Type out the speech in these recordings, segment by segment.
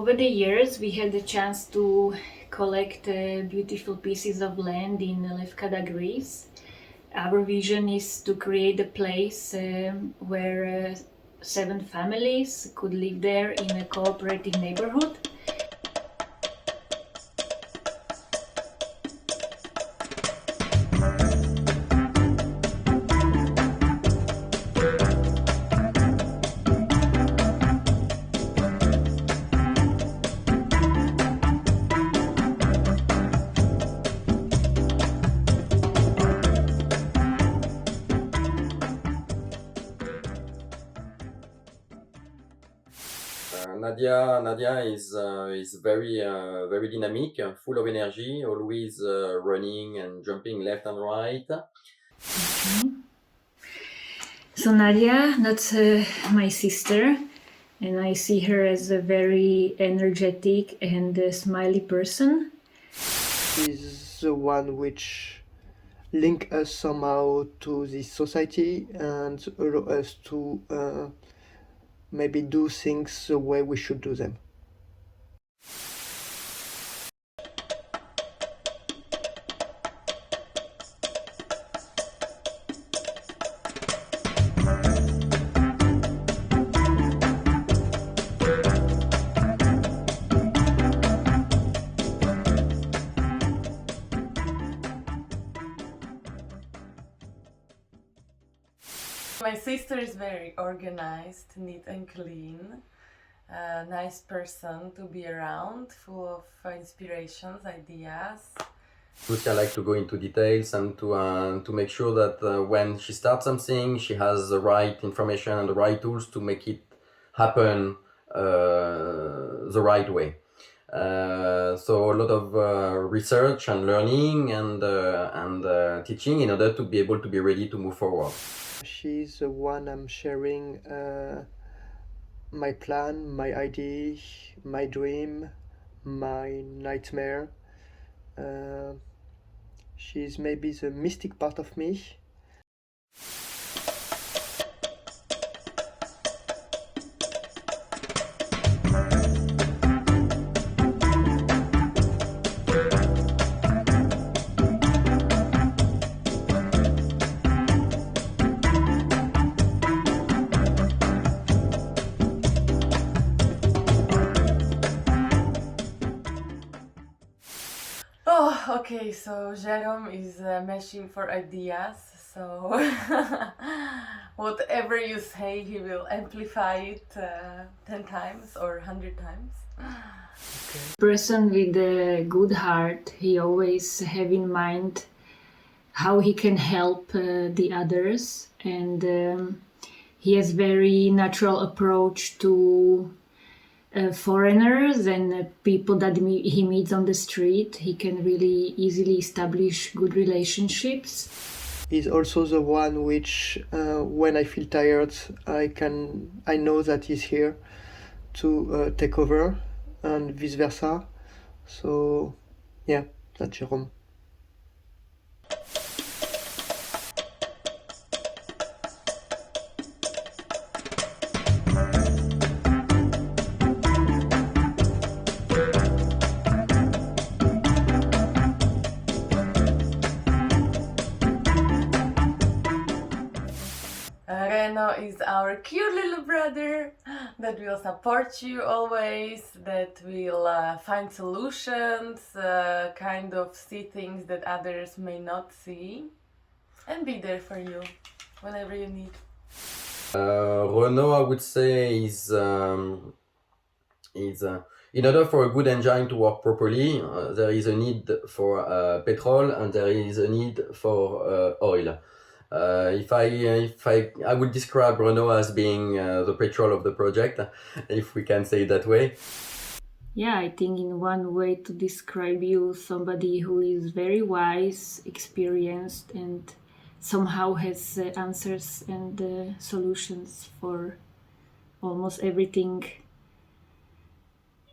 Over the years, we had the chance to collect beautiful pieces of land in Levkada, Greece. Our vision is to create a place where 7 families could live there in a cooperative neighborhood. Nadia is very dynamic, full of energy, always running and jumping left and right. So Nadia, that's my sister, and I see her as a very energetic and smiley person. Is the one which link us somehow to this society and allow us to maybe do things the way we should do them. My sister is very organized, neat and clean, a nice person to be around, full of inspirations, ideas. Lucia likes to go into details and to make sure that when she starts something, she has the right information and the right tools to make it happen the right way. So a lot of research and learning and teaching in order to be able to be ready to move forward. She's the one I'm sharing my plan, my idea, my dream, my nightmare. She's maybe the mystic part of me. Oh, okay, so Jerome is a machine for ideas, so whatever you say, he will amplify it 10 times or 100 times. Person with a good heart, he always have in mind how he can help the others, and he has very natural approach to foreigners and people that he meets on the street. He can really easily establish good relationships. He's also the one which, when I feel tired, I know that he's here to take over, and vice versa. So, yeah, that's Jerome. Reno is our cute little brother that will support you always, that will find solutions, kind of see things that others may not see, and be there for you whenever you need. Renault, I would say, is in order for a good engine to work properly, there is a need for petrol and there is a need for oil. If I would describe Renault as being the petrol of the project, if we can say it that way. Yeah, I think in one way to describe you, somebody who is very wise, experienced, and somehow has answers and solutions for almost everything.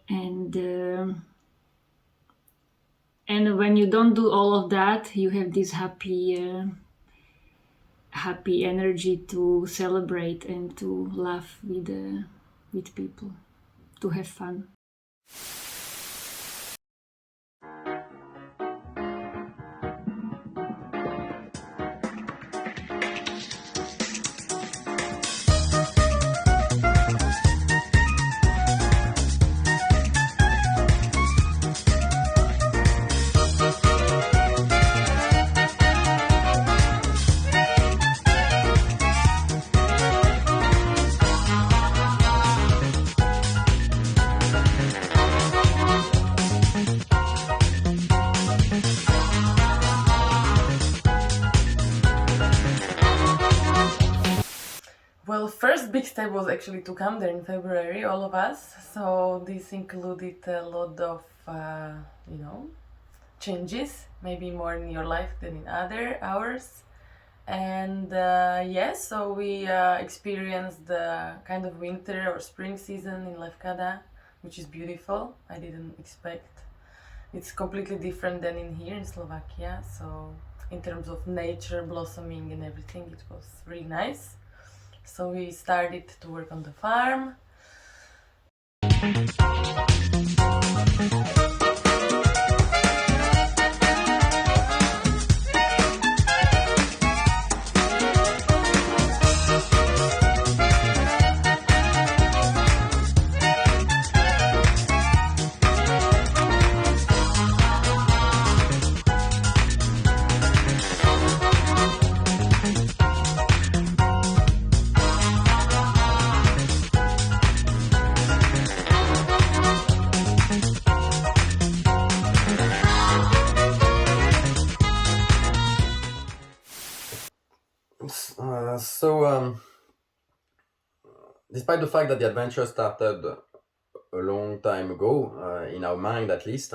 And when you don't do all of that, you have this happy energy to celebrate and to laugh with people, to have fun. Well, first big step was actually to come there in February, all of us. So this included a lot of, changes, maybe more in your life than in ours. And yes, so we experienced the kind of winter or spring season in Lefkada, which is beautiful. I didn't expect. It's completely different than in here in Slovakia. So in terms of nature, blossoming and everything, it was really nice. So we started to work on the farm. So, despite the fact that the adventure started a long time ago, in our mind at least,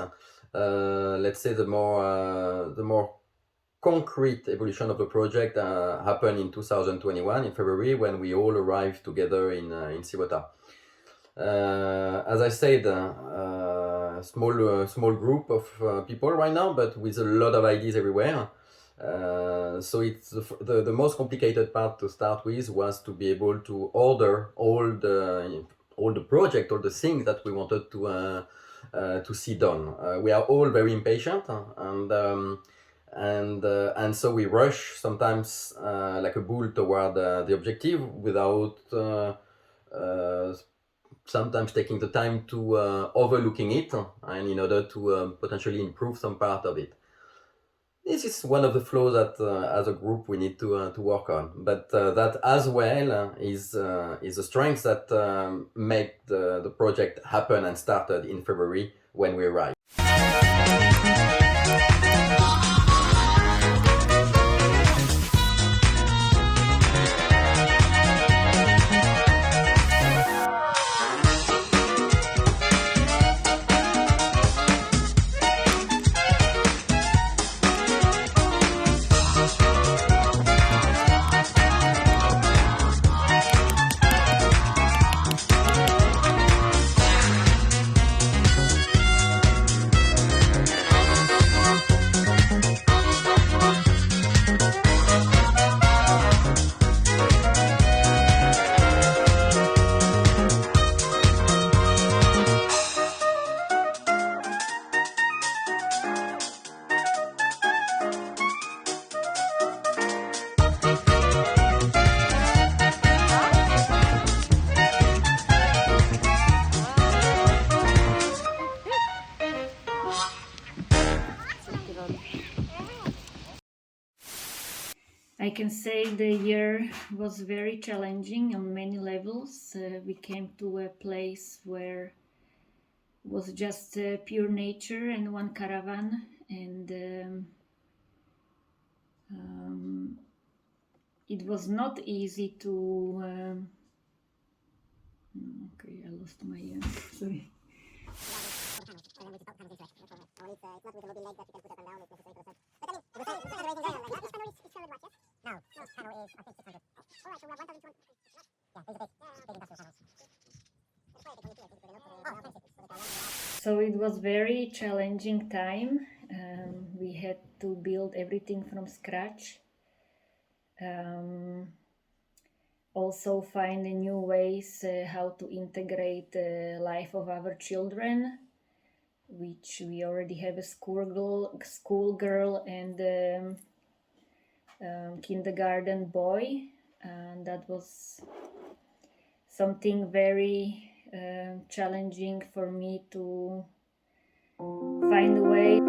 let's say the more concrete evolution of the project happened in 2021 in February when we all arrived together in Sirota. As I said, small group of people right now, but with a lot of ideas everywhere. So it's the most complicated part to start with was to be able to order all the project, all the things that we wanted to see done. We are all very impatient, and so we rush sometimes like a bull toward the objective without sometimes taking the time to overlooking it, and in order to potentially improve some part of it. This is one of the flaws that as a group we need to work on, but that as well is a strength that make the project happen and started in February when we arrived. I can say the year was very challenging on many levels. We came to a place where it was just pure nature and one caravan, and it was not easy to. Okay, I lost my. Sorry. So it was very challenging time. We had to build everything from scratch. also find new ways how to integrate the life of our children, which we already have a schoolgirl and kindergarten boy, and that was something very challenging for me to find a way.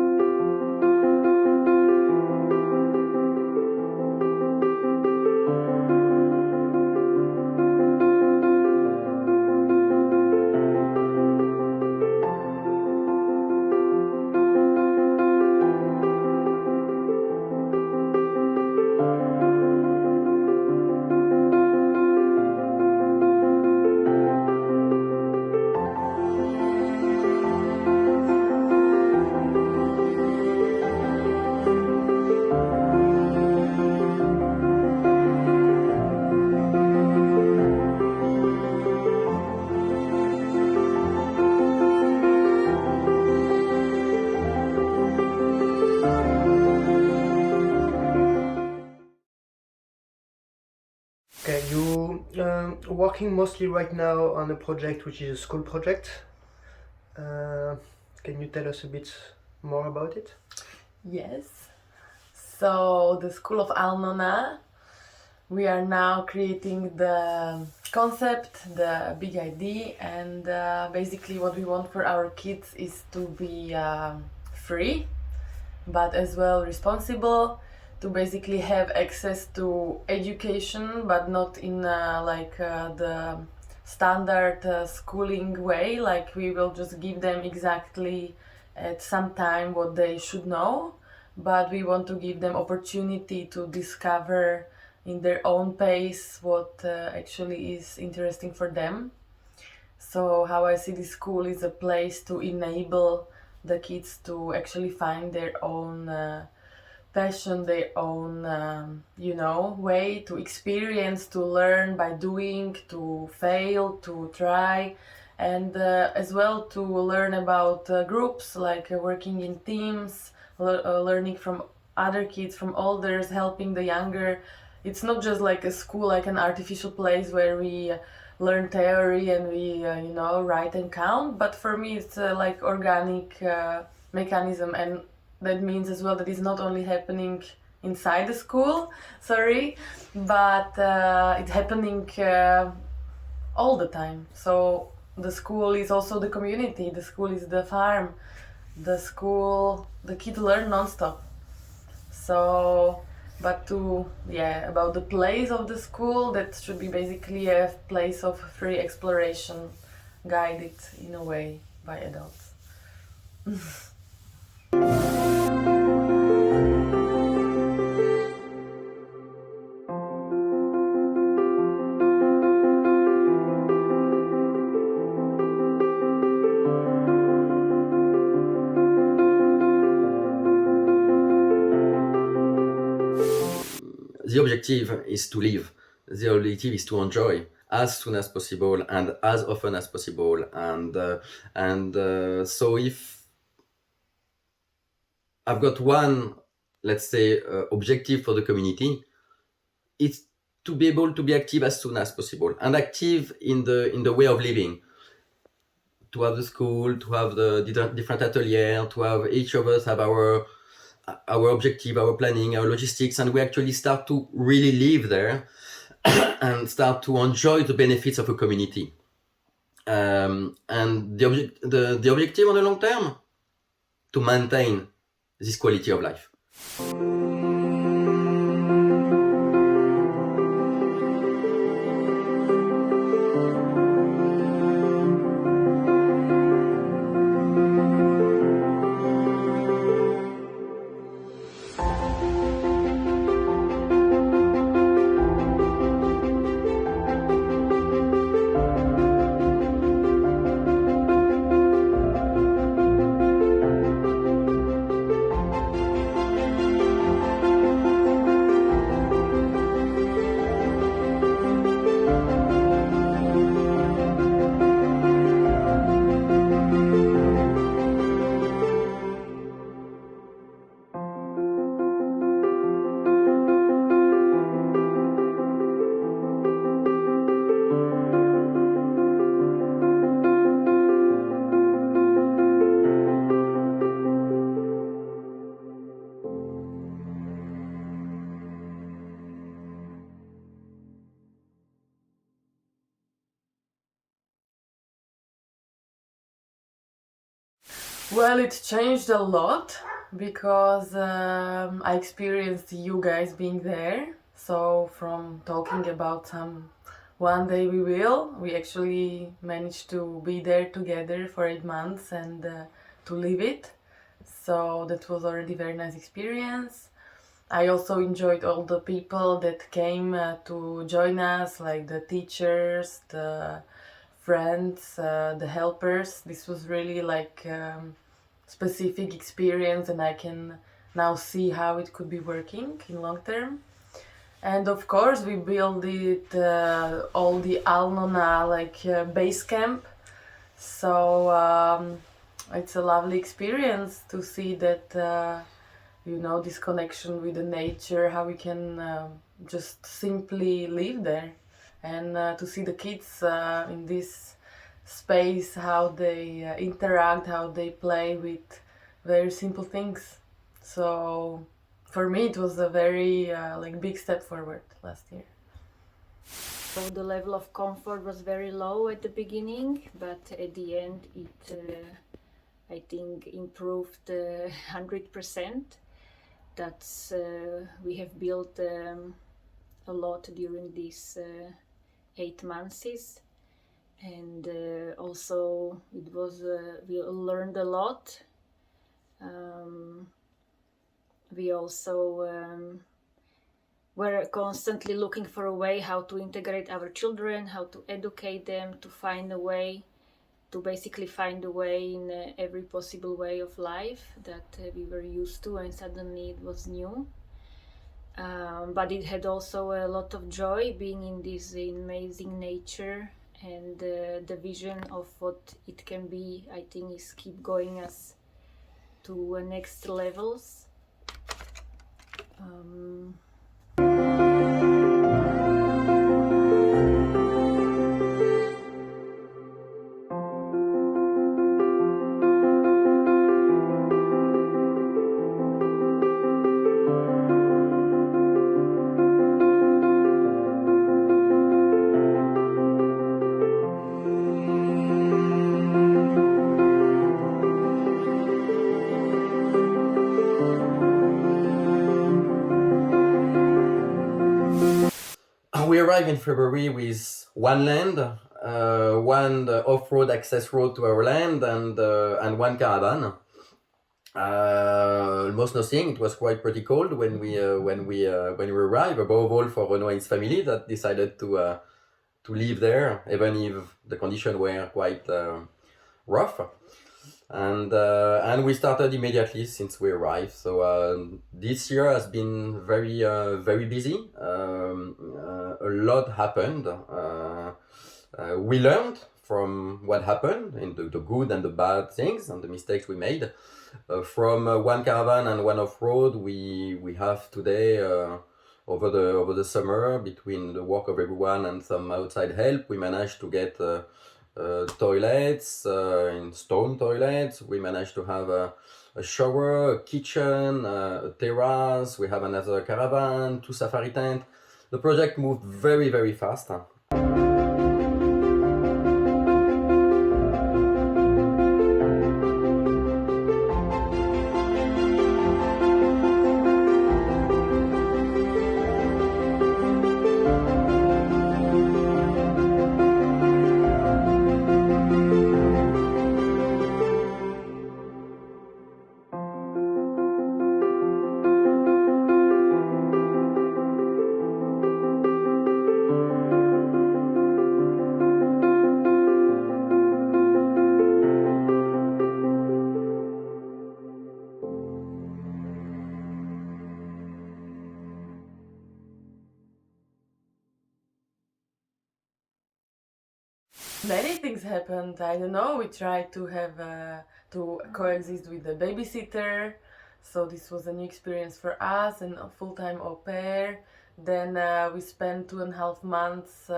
Okay, you working mostly right now on a project which is a school project. Can you tell us a bit more about it? Yes. So the School of Alnona, we are now creating the concept, the big idea, and basically what we want for our kids is to be free, but as well responsible, to basically have access to education, but not in the standard schooling way. Like we will just give them exactly at some time what they should know, but we want to give them opportunity to discover in their own pace what actually is interesting for them. So how I see this school is a place to enable the kids to actually find their own passion, their own way to experience, to learn by doing, to fail, to try, and as well to learn about groups, like working in teams, learning from other kids, from elders, helping the younger. It's not just like a school, like an artificial place where we learn theory and we write and count, but for me it's like organic mechanism, and that means as well that it's not only happening inside the school, sorry, but it's happening all the time. So the school is also the community, the school is the farm, the kids learn non-stop. So, but about the place of the school, that should be basically a place of free exploration, guided in a way by adults. The objective is to live. The objective is to enjoy as soon as possible and as often as possible. So if I've got one, let's say, objective for the community, it's to be able to be active as soon as possible, and active in the way of living. To have the school, to have the different atelier, to have each of us have our objective, our planning, our logistics, and we actually start to really live there and start to enjoy the benefits of a community. And the objective on the long term, to maintain this quality of life. Well, it changed a lot because I experienced you guys being there. So from talking about some one day we actually managed to be there together for 8 months and to live it. So that was already very nice experience. I also enjoyed all the people that came to join us, like the teachers, the friends, the helpers. This was really like specific experience, and I can now see how it could be working in long term. And of course, we built it all the Alnona base camp. So it's a lovely experience to see that this connection with the nature, how we can just simply live there, and to see the kids in this space, how they interact, how they play with very simple things. So for me, it was a very big step forward last year. So the level of comfort was very low at the beginning, but at the end it, I think, improved 100%. That's we have built a lot during these 8 months, and also it was we learned a lot. We also were constantly looking for a way how to integrate our children, how to educate them, to find a way, to basically find a way in every possible way of life that we were used to, and suddenly it was new. But it had also a lot of joy being in this amazing nature, and the vision of what it can be, I think, is keep going us to next levels. We arrived in February with one land, one off-road access road to our land, and one caravan. Almost nothing. It was quite pretty cold when we arrived. Above all, for Renaud and his family that decided to live there, even if the conditions were quite rough. And we started immediately since we arrived. So this year has been very busy. A lot happened. We learned from what happened, in the good and the bad things and the mistakes we made. From one caravan and one off-road, we have today over the summer, between the work of everyone and some outside help, we managed to get toilets, in stone toilets. We managed to have a shower, a kitchen, a terrace. We have another caravan, 2 safari tents. The project moved very fast. Many things happened. I don't know. We tried to have to coexist with the babysitter, so this was a new experience for us, and a full-time au pair. Then we spent 2.5 months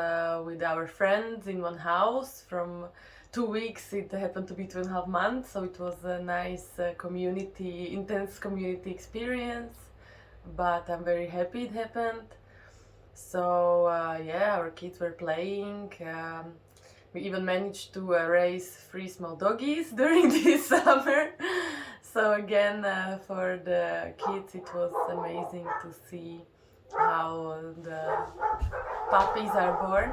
with our friends in one house. From 2 weeks, it happened to be 2.5 months, so it was a nice intense community experience. But I'm very happy it happened. So yeah, our kids were playing. We even managed to raise 3 small doggies during this summer. So again, for the kids it was amazing to see how the puppies are born.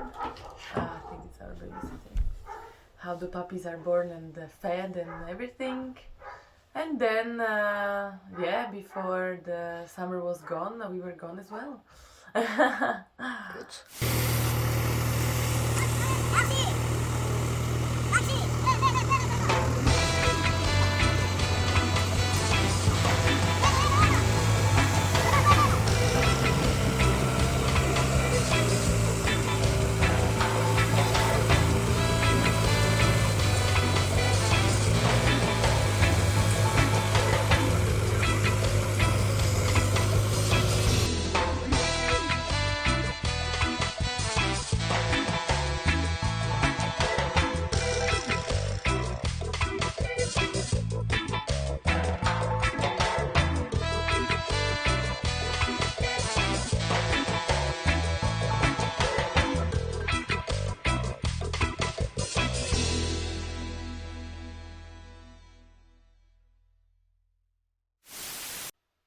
I think it's our babysitting. How the puppies are born and fed and everything. And then, yeah, before the summer was gone, we were gone as well.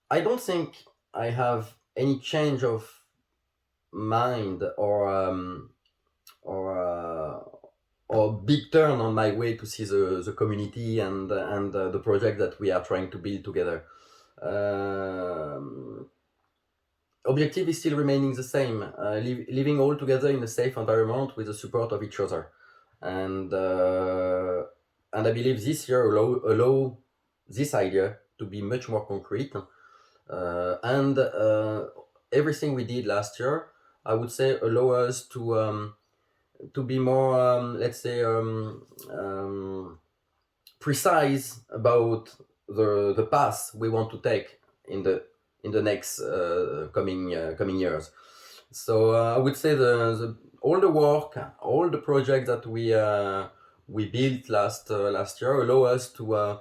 I don't think I have any change of mind or big turn on my way to see the community and the project that we are trying to build together. Objective is still remaining the same, living all together in a safe environment with the support of each other, and I believe this year allow this idea to be much more concrete, and everything we did last year, I would say, allow us to be more, let's say, precise about the path we want to take in the next coming years. So I would say all the work, all the projects that we built last year allow us to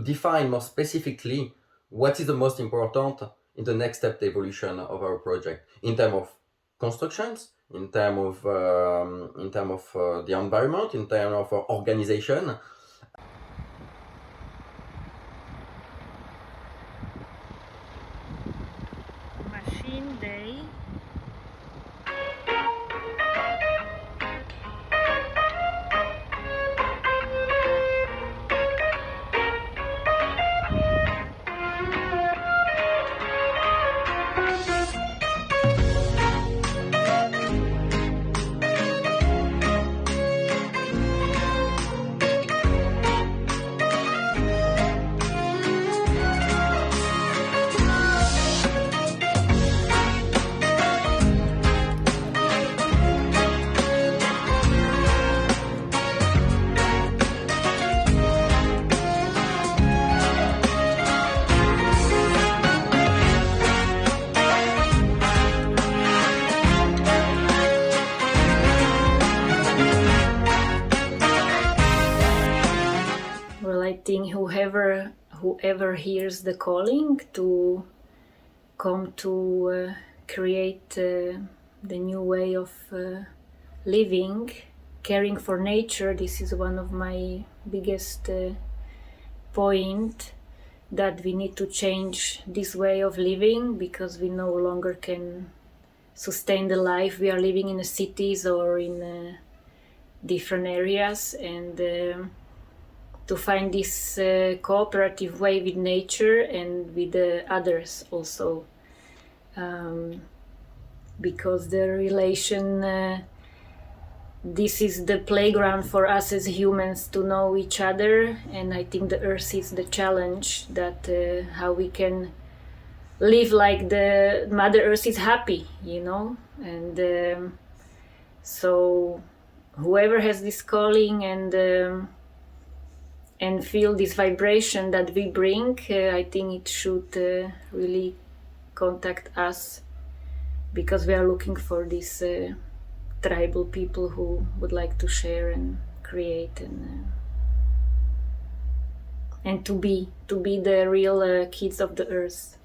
define more specifically what is the most important in the next step evolution of our project in terms of constructions, in terms of the environment, in terms of organization. Machine day. Well, I think whoever hears the calling to come to create the new way of living, caring for nature, this is one of my biggest point, that we need to change this way of living because we no longer can sustain the life we are living in the cities or in different areas, and to find this cooperative way with nature and with the others also, because the relation, this is the playground for us as humans to know each other, and I think the earth is the challenge, that how we can live like the Mother Earth is happy, and so whoever has this calling and feel this vibration that we bring, I think it should really contact us, because we are looking for these tribal people who would like to share and create and to be the real kids of the earth.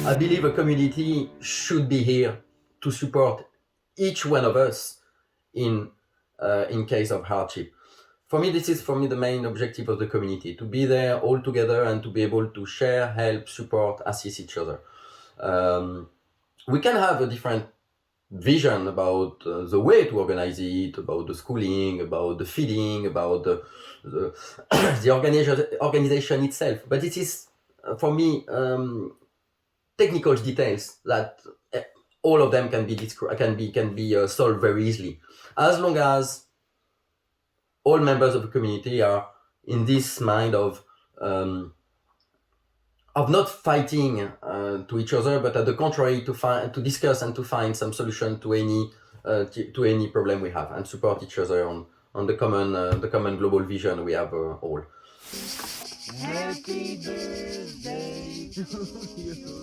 I believe a community should be here to support each one of us in case of hardship. For me, this is the main objective of the community, to be there all together and to be able to share, help, support, assist each other. We can have a different vision about the way to organize it, about the schooling, about the feeding, about the organization itself. But it is, for me, technical details that all of them can be solved very easily, as long as all members of the community are in this mind of not fighting to each other, but at the contrary, to discuss and to find some solution to any problem we have, and support each other on the common global vision we have all. Happy birthday to you.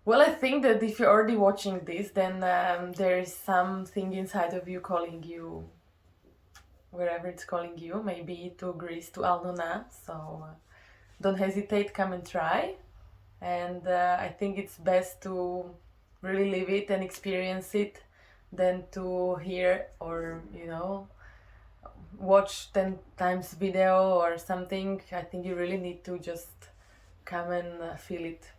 Well, I think that if you're already watching this, then there is something inside of you calling you wherever it's calling you, maybe to Greece, to Alnona. So don't hesitate, come and try. And I think it's best to really live it and experience it than to hear or, watch 10 times video or something. I think you really need to just come and feel it.